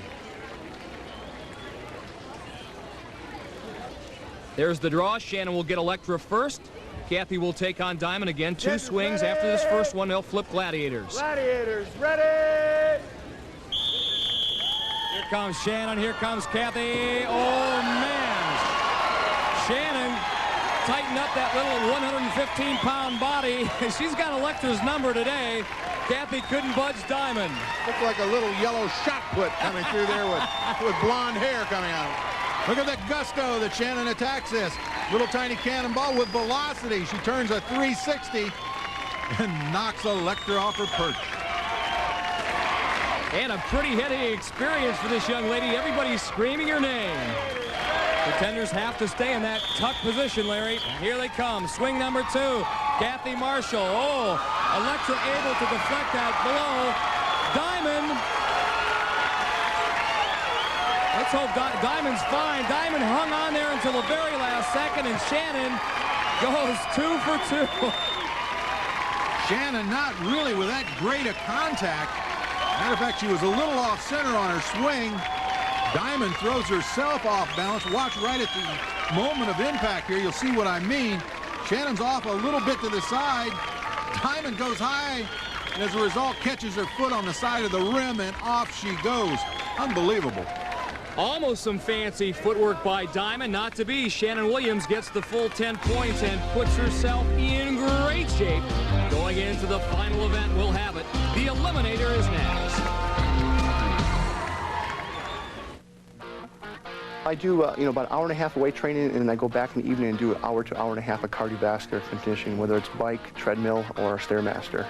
There's the draw. Shannon will get Electra first. Kathy will take on Diamond again. 2 swings after this first one. They'll flip Gladiators. Gladiators, ready! Here comes Shannon. Here comes Kathy. Oh, man. Shannon tighten up that little 115-pound body. She's got Electra's number today. Kathy couldn't budge Diamond. Looked like a little yellow shot put coming through there with blonde hair coming out. Look at the gusto that Shannon attacks this. Little tiny cannonball with velocity. She turns a 360 and knocks Electra off her perch. And a pretty heady experience for this young lady. Everybody's screaming her name. Contenders have to stay in that tuck position, Larry. Here they come. Swing number 2. Kathy Marshall. Oh, Electra able to deflect that blow. Diamond. Let's hope Diamond's fine. Diamond hung on there until the very last second, and Shannon goes 2 for 2. Shannon not really with that great a contact. Matter of fact, she was a little off center on her swing. Diamond throws herself off balance. Watch right at the moment of impact here. You'll see what I mean. Shannon's off a little bit to the side. Diamond goes high, and as a result, catches her foot on the side of the rim, and off she goes. Unbelievable. Almost some fancy footwork by Diamond. Not to be. Shannon Williams gets the full 10 points and puts herself in great shape. Going into the final event, we'll have it. The Eliminator is next. I do, about an hour and a half of weight training, and then I go back in the evening and do an hour to hour and a half of cardiovascular conditioning, whether it's bike, treadmill, or Stairmaster.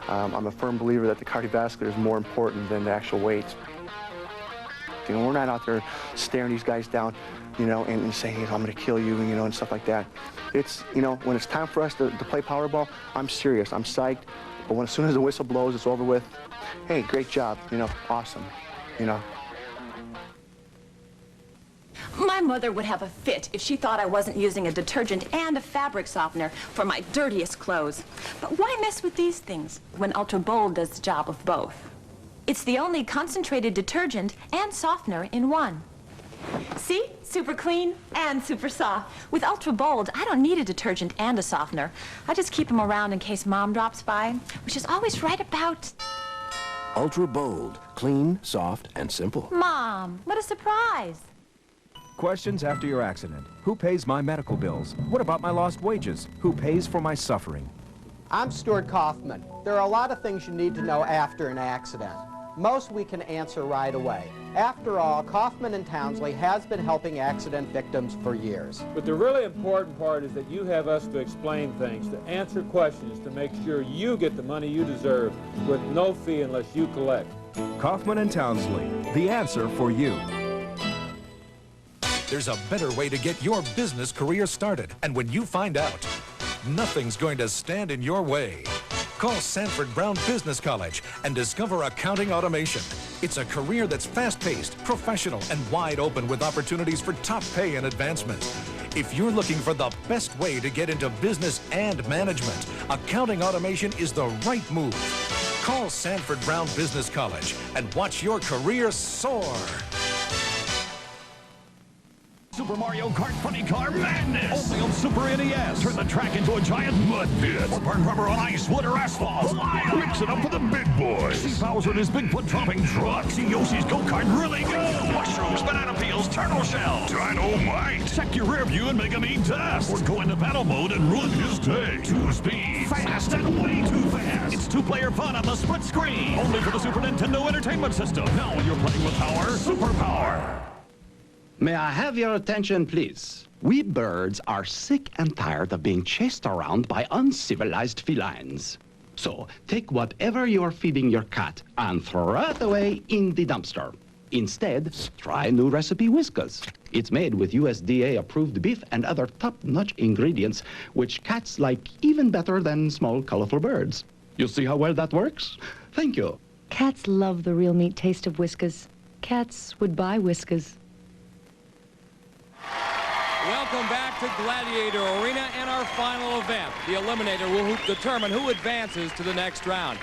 I'm a firm believer that the cardiovascular is more important than the actual weights. We're not out there staring these guys down, and saying, I'm going to kill you, and stuff like that. It's, when it's time for us to play Powerball, I'm serious, I'm psyched. But as soon as the whistle blows, it's over with. Hey, great job, awesome, My mother would have a fit if she thought I wasn't using a detergent and a fabric softener for my dirtiest clothes. But why mess with these things when Ultra Bold does the job of both? It's the only concentrated detergent and softener in one. See? Super clean and super soft. With Ultra Bold, I don't need a detergent and a softener. I just keep them around in case Mom drops by, which is always right about Ultra bold, clean, soft, and simple. Mom, what a surprise. Questions after your accident. Who pays my medical bills? What about my lost wages? Who pays for my suffering? I'm Stuart Kaufman. There are a lot of things you need to know after an accident. Most we can answer right away. After all, Kaufman and Townsley has been helping accident victims for years. But the really important part is that you have us to explain things, to answer questions, to make sure you get the money you deserve with no fee unless you collect. Kaufman and Townsley, the answer for you. There's a better way to get your business career started. And when you find out, nothing's going to stand in your way. Call Sanford Brown Business College and discover accounting automation. It's a career that's fast-paced, professional, and wide open with opportunities for top pay and advancement. If you're looking for the best way to get into business and management, accounting automation is the right move. Call Sanford Brown Business College and watch your career soar. Super Mario Kart Funny Car Madness! Only on Super NES. Turn the track into a giant mud pit. Or burn rubber on ice, wood, or asphalt. Mix it up for the big boys. See Bowser and his Bigfoot dropping truck. See Yoshi's go-kart really go. Mushrooms, banana peels, turtle shells. Dynamite! Check your rear view and make him eat dust. Or go into battle mode and ruin his day. 2 speeds. Fast and way too fast. It's 2-player fun on the split screen. Only for the Super Nintendo Entertainment System. Now you're playing with power, superpower. May I have your attention, please? We birds are sick and tired of being chased around by uncivilized felines. So, take whatever you're feeding your cat and throw it away in the dumpster. Instead, try new recipe Whiskas. It's made with USDA-approved beef and other top-notch ingredients, which cats like even better than small, colorful birds. You see how well that works? Thank you. Cats love the real meat taste of Whiskas. Cats would buy Whiskas. Welcome back to Gladiator Arena and our final event. The Eliminator will determine who advances to the next round.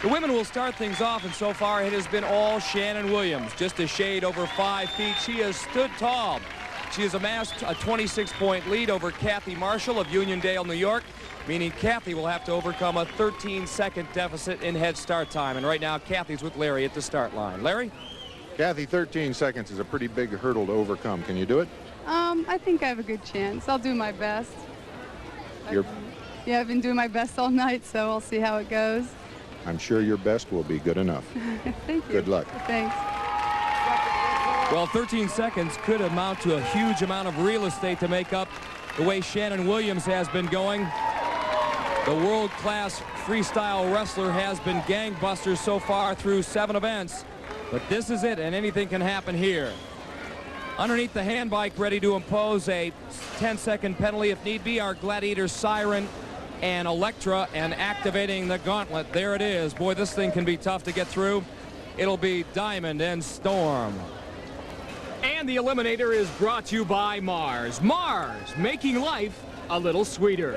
The women will start things off, and so far it has been all Shannon Williams. Just a shade over 5 feet. She has stood tall. She has amassed a 26-point lead over Kathy Marshall of Uniondale, New York, meaning Kathy will have to overcome a 13-second deficit in head start time. And right now, Kathy's with Larry at the start line. Larry? Kathy, 13 seconds is a pretty big hurdle to overcome. Can you do it? I think I have a good chance. I'll do my best. I've been doing my best all night, so we'll see how it goes. I'm sure your best will be good enough. Thank you. Good luck. Thanks. Well, 13 seconds could amount to a huge amount of real estate to make up the way Shannon Williams has been going. The world-class freestyle wrestler has been gangbusters so far through 7 events. But this is it, and anything can happen here. Underneath the hand bike, ready to impose a 10-second penalty if need be, are Gladiator Siren and Electra, and activating the gauntlet. There it is. Boy, this thing can be tough to get through. It'll be Diamond and Storm. And the Eliminator is brought to you by Mars. Mars, making life a little sweeter.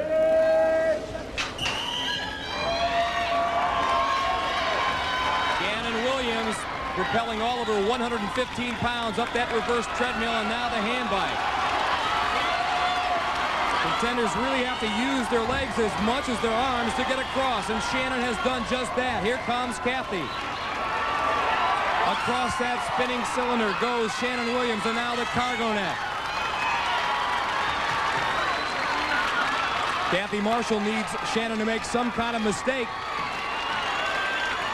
Shannon Williams propelling all over 115 pounds up that reverse treadmill, and now the hand bike. Contenders really have to use their legs as much as their arms to get across, and Shannon has done just that. Here comes Kathy. Across that spinning cylinder goes Shannon Williams, and now the cargo net. Kathy Marshall needs Shannon to make some kind of mistake.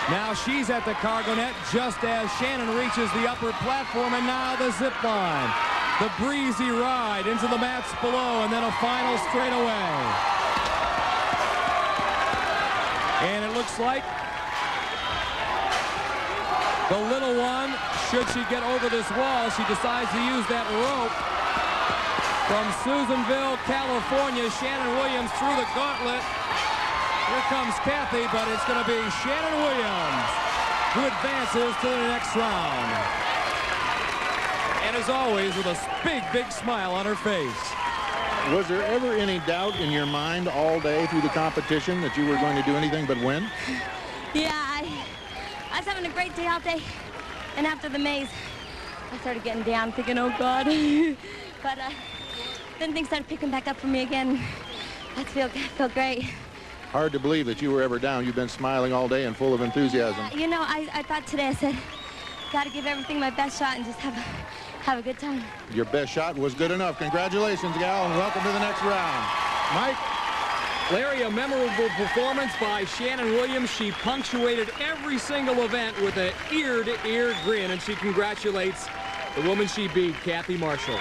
Now she's at the cargo net just as Shannon reaches the upper platform, and now the zip line. The breezy ride into the mats below, and then a final straightaway. And it looks like the little one, should she get over this wall, she decides to use that rope. From Susanville, California, Shannon Williams through the gauntlet. Here comes Kathy, but it's going to be Shannon Williams who advances to the next round. And as always, with a big, big smile on her face. Was there ever any doubt in your mind all day through the competition that you were going to do anything but win? Yeah, I was having a great day all day. And after the maze, I started getting down, thinking, oh, God. But then things started picking back up for me again. I feel great. Hard to believe that you were ever down. You've been smiling all day and full of enthusiasm. You know, I thought today, I said, got to give everything my best shot and just have a good time. Your best shot was good enough. Congratulations, gal, and welcome to the next round. Mike? Larry, a memorable performance by Shannon Williams. She punctuated every single event with an ear-to-ear grin, and she congratulates the woman she beat, Kathy Marshall.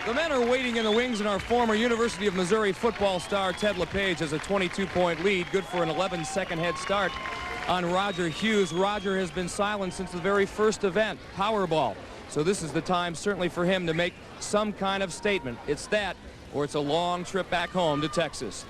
The men are waiting in the wings, and our former University of Missouri football star Ted LePage has a 22-point lead, good for an 11-second head start on Roger Hughes. Roger has been silent since the very first event, Powerball. So this is the time certainly for him to make some kind of statement. It's that, or it's a long trip back home to Texas.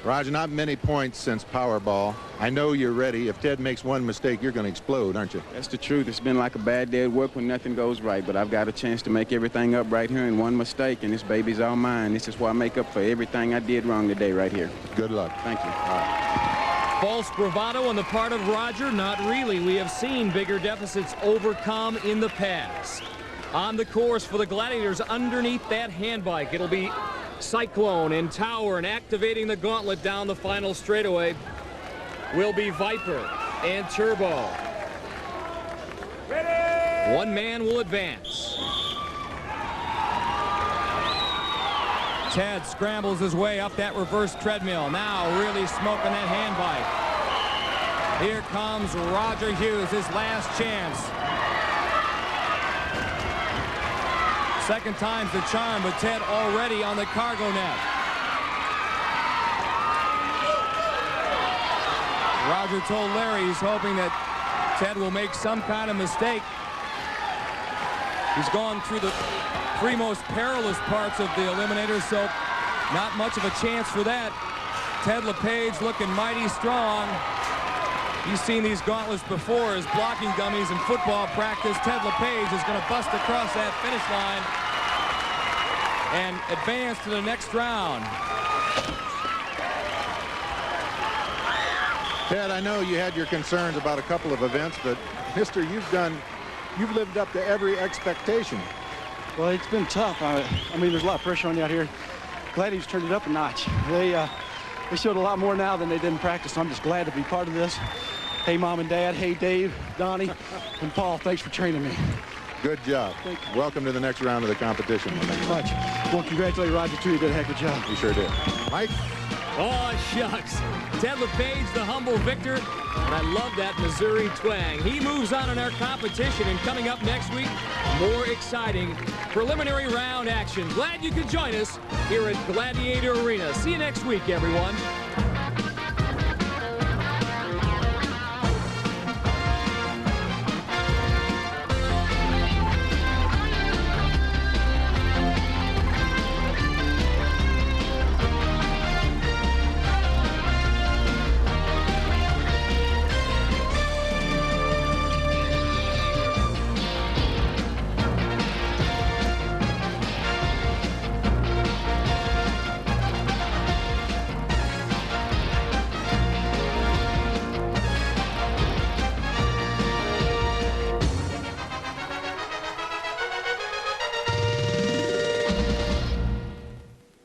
Roger, not many points since Powerball. I know you're ready. If Ted makes one mistake, you're going to explode, aren't you? That's the truth. It's been like a bad day at work when nothing goes right, but I've got a chance to make everything up right here in one mistake, and this baby's all mine. This is why I make up for everything I did wrong today right here. Good luck. Thank you. All right. False bravado on the part of Roger? Not really. We have seen bigger deficits overcome in the past. On the course for the Gladiators underneath that handbike, it'll be Cyclone and Tower, and activating the gauntlet down the final straightaway will be Viper and Turbo. Ready? One man will advance. Ted scrambles his way up that reverse treadmill, now really smoking that handbike. Here comes Roger Hughes, his last chance. Second time's the charm, but Ted already on the cargo net. Roger told Larry he's hoping that Ted will make some kind of mistake. He's gone through the three most perilous parts of the Eliminator, so not much of a chance for that. Ted LePage looking mighty strong. He's seen these gauntlets before as blocking dummies in football practice. Ted LePage is going to bust across that finish line and advance to the next round. Ted, I know you had your concerns about a couple of events, but mister, you've lived up to every expectation. Well, it's been tough. I mean, there's a lot of pressure on you out here. Gladiators turned it up a notch. They showed a lot more now than they did in practice, so I'm just glad to be part of this. Hey, Mom and Dad. Hey, Dave, Donnie, and Paul, thanks for training me. Good job. Thank you. Welcome to the next round of the competition. Thank you very much. Well, congratulate Roger, too. You did a heck of a job. You sure did. Mike? Oh, shucks. Ted LePage, the humble victor, and I love that Missouri twang. He moves on in our competition, and coming up next week, more exciting preliminary round action. Glad you could join us here at Gladiator Arena. See you next week, everyone.